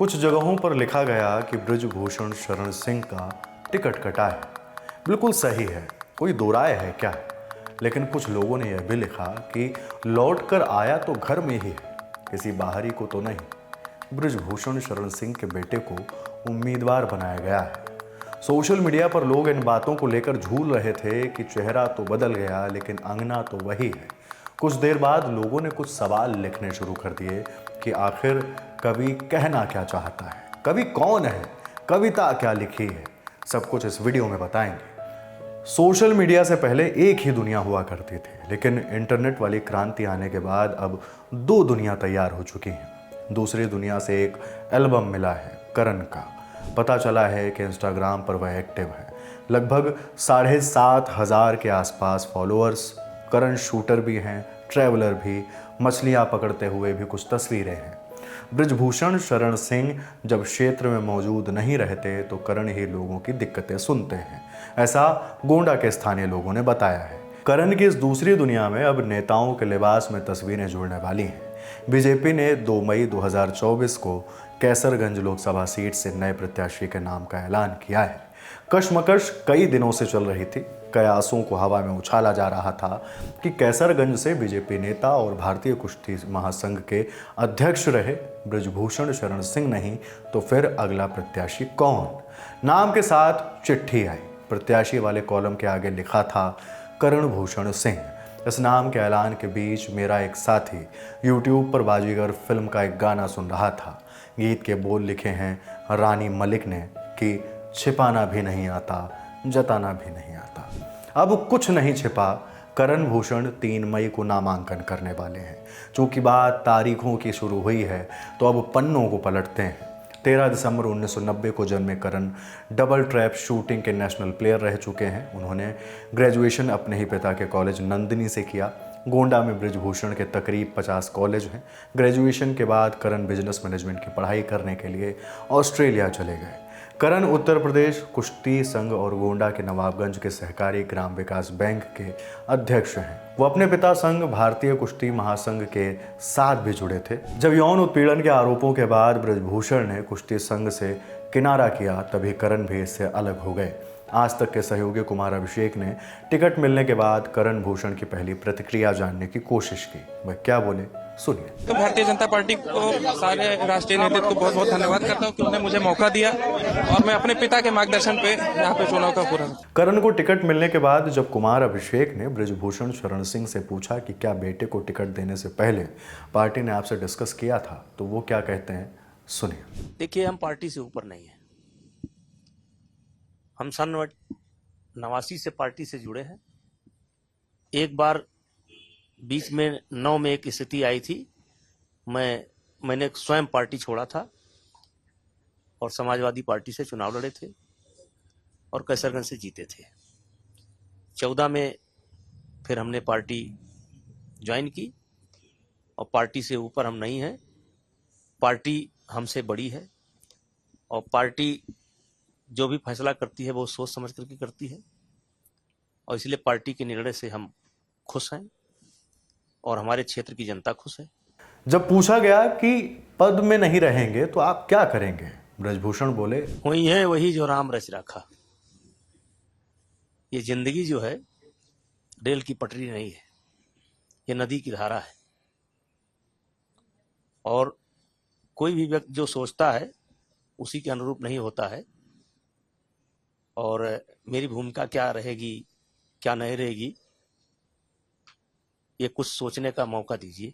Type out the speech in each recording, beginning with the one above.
कुछ जगहों पर लिखा गया कि बृजभूषण शरण सिंह का टिकट कटा है। बिल्कुल सही है, कोई दो राय है क्या? लेकिन कुछ लोगों ने यह भी लिखा कि लौट कर आया तो घर में ही है, किसी बाहरी को तो नहीं। बृजभूषण शरण सिंह के बेटे को उम्मीदवार बनाया गया है। सोशल मीडिया पर लोग इन बातों को लेकर झूल रहे थे कि चेहरा तो बदल गया लेकिन अंगना तो वही है। कुछ देर बाद लोगों ने कुछ सवाल लिखने शुरू कर दिए कि आखिर कवि कहना क्या चाहता है, कवि कौन है, कविता क्या लिखी है। सब कुछ इस वीडियो में बताएंगे। सोशल मीडिया से पहले एक ही दुनिया हुआ करती थी, लेकिन इंटरनेट वाली क्रांति आने के बाद अब दो दुनिया तैयार हो चुकी हैं। दूसरी दुनिया से एक एल्बम मिला है करण का। पता चला है कि इंस्टाग्राम पर वह एक्टिव है। लगभग 7,500 के आसपास फॉलोअर्स। करण शूटर भी हैं, ट्रैवलर भी, मछलियां पकड़ते हुए भी कुछ तस्वीरें हैं। बृजभूषण शरण सिंह जब क्षेत्र में मौजूद नहीं रहते तो करण ही लोगों की दिक्कतें सुनते हैं, ऐसा गोंडा के स्थानीय लोगों ने बताया है। करण की इस दूसरी दुनिया में अब नेताओं के लिबास में तस्वीरें जुड़ने वाली हैं। बीजेपी ने 2 मई 2024 को कैसरगंज लोकसभा सीट से नए प्रत्याशी के नाम का ऐलान किया है। कशमकश कई दिनों से चल रही थी। कयासों को हवा में उछाला जा रहा था कि कैसरगंज से बीजेपी नेता और भारतीय कुश्ती महासंघ के अध्यक्ष रहे बृजभूषण शरण सिंह नहीं तो फिर अगला प्रत्याशी कौन। नाम के साथ चिट्ठी आई। प्रत्याशी वाले कॉलम के आगे लिखा था करणभूषण सिंह। इस नाम के ऐलान के बीच मेरा एक साथी यूट्यूब पर बाजीगर फिल्म का एक गाना सुन रहा था। गीत के बोल लिखे हैं रानी मलिक ने कि छिपाना भी नहीं आता, जताना भी नहीं आता। अब कुछ नहीं छिपा, करणभूषण 3 मई को नामांकन करने वाले हैं। चूंकि बात तारीखों की शुरू हुई है तो अब पन्नों को पलटते हैं। 13 दिसंबर 1990 को जन्मे करण डबल ट्रैप शूटिंग के नेशनल प्लेयर रह चुके हैं। उन्होंने ग्रेजुएशन अपने ही पिता के कॉलेज नंदिनी से किया। गोंडा में बृजभूषण के तकरीब 50 कॉलेज हैं। ग्रेजुएशन के बाद करण बिजनेस मैनेजमेंट की पढ़ाई करने के लिए ऑस्ट्रेलिया चले गए। करण उत्तर प्रदेश कुश्ती संघ और गोंडा के नवाबगंज के सहकारी ग्राम विकास बैंक के अध्यक्ष हैं। वो अपने पिता संघ भारतीय कुश्ती महासंघ के साथ भी जुड़े थे। जब यौन उत्पीड़न के आरोपों के बाद बृजभूषण ने कुश्ती संघ से किनारा किया तभी करण भी इससे अलग हो गए। आज तक के सहयोगी कुमार अभिषेक ने टिकट मिलने के बाद करणभूषण की पहली प्रतिक्रिया जानने की कोशिश की। वह क्या बोले, सुनिए। तो भारतीय जनता पार्टी को, सारे राष्ट्रीय नेतृत्व को बहुत बहुत धन्यवाद करता हूं कि उन्होंने मुझे मौका दिया और मैं अपने पिता के मार्गदर्शन पे यहाँ पे चुनाव का पूरा। करण को टिकट मिलने के बाद जब कुमार अभिषेक ने बृजभूषण शरण सिंह से पूछा कि क्या बेटे को टिकट देने से पहले पार्टी ने आपसे डिस्कस किया था तो वो क्या कहते हैं, सुनिए। देखिए, हम पार्टी से ऊपर नहीं है। हम सन 89 से पार्टी से जुड़े हैं। एक बार बीच में 9 में एक स्थिति आई थी, मैंने स्वयं पार्टी छोड़ा था और समाजवादी पार्टी से चुनाव लड़े थे और कैसरगंज से जीते थे। 14 में फिर हमने पार्टी ज्वाइन की और पार्टी से ऊपर हम नहीं हैं। पार्टी हमसे बड़ी है और पार्टी जो भी फैसला करती है वो सोच समझ करके करती है और इसलिए पार्टी के निर्णय से हम खुश हैं और हमारे क्षेत्र की जनता खुश है। जब पूछा गया कि पद में नहीं रहेंगे तो आप क्या करेंगे, बृजभूषण बोले, वही है वही जो राम रच रखा। ये जिंदगी जो है रेल की पटरी नहीं है, ये नदी की धारा है और कोई भी व्यक्ति जो सोचता है उसी के अनुरूप नहीं होता है। और मेरी भूमिका क्या रहेगी क्या नहीं रहेगी ये कुछ सोचने का मौका दीजिए।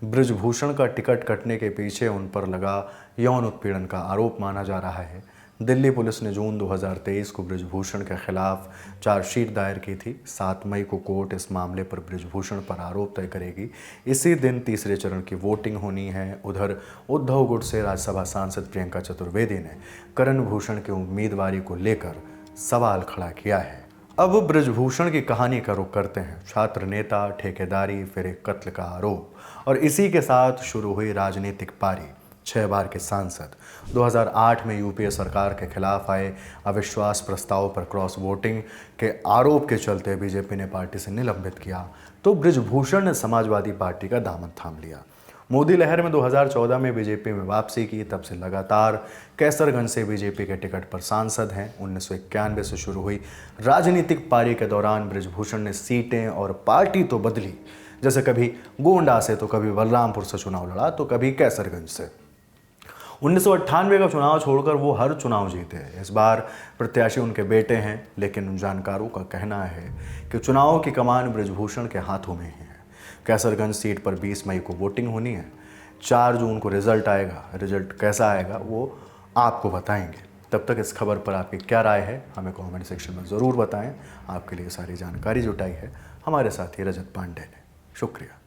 बृजभूषण का टिकट कटने के पीछे उन पर लगा यौन उत्पीड़न का आरोप माना जा रहा है। दिल्ली पुलिस ने जून 2023 को बृजभूषण के खिलाफ चार्जशीट दायर की थी। 7 मई को कोर्ट इस मामले पर बृजभूषण पर आरोप तय करेगी। इसी दिन तीसरे चरण की वोटिंग होनी है। उधर उद्धव गुट से राज्यसभा सांसद प्रियंका चतुर्वेदी ने करणभूषण की उम्मीदवारी को लेकर सवाल खड़ा किया है। अब बृजभूषण की कहानी का रुख करते हैं। छात्र नेता, ठेकेदारी, फिर एक कत्ल का आरोप और इसी के साथ शुरू हुई राजनीतिक पारी। 6 बार के सांसद। 2008 में यूपीए सरकार के खिलाफ आए अविश्वास प्रस्ताव पर क्रॉस वोटिंग के आरोप के चलते बीजेपी ने पार्टी से निलंबित किया तो बृजभूषण ने समाजवादी पार्टी का दामन थाम लिया। मोदी लहर में 2014 में बीजेपी में वापसी की, तब से लगातार कैसरगंज से बीजेपी के टिकट पर सांसद हैं। 1991 से शुरू हुई राजनीतिक पारी के दौरान बृजभूषण ने सीटें और पार्टी तो बदली, जैसे कभी गोंडा से तो कभी बलरामपुर से चुनाव लड़ा तो कभी कैसरगंज से। 1998 का चुनाव छोड़कर वो हर चुनाव जीते। इस बार प्रत्याशी उनके बेटे हैं, लेकिन उन जानकारों का कहना है कि चुनाव की कमान बृजभूषण के हाथों में ही है। कैसरगंज सीट पर 20 मई को वोटिंग होनी है। 4 जून को रिजल्ट आएगा। रिजल्ट कैसा आएगा वो आपको बताएंगे। तब तक इस खबर पर आपकी क्या राय है हमें कमेंट सेक्शन में ज़रूर बताएं। आपके लिए सारी जानकारी जुटाई है हमारे साथी रजत पांडे ने। शुक्रिया।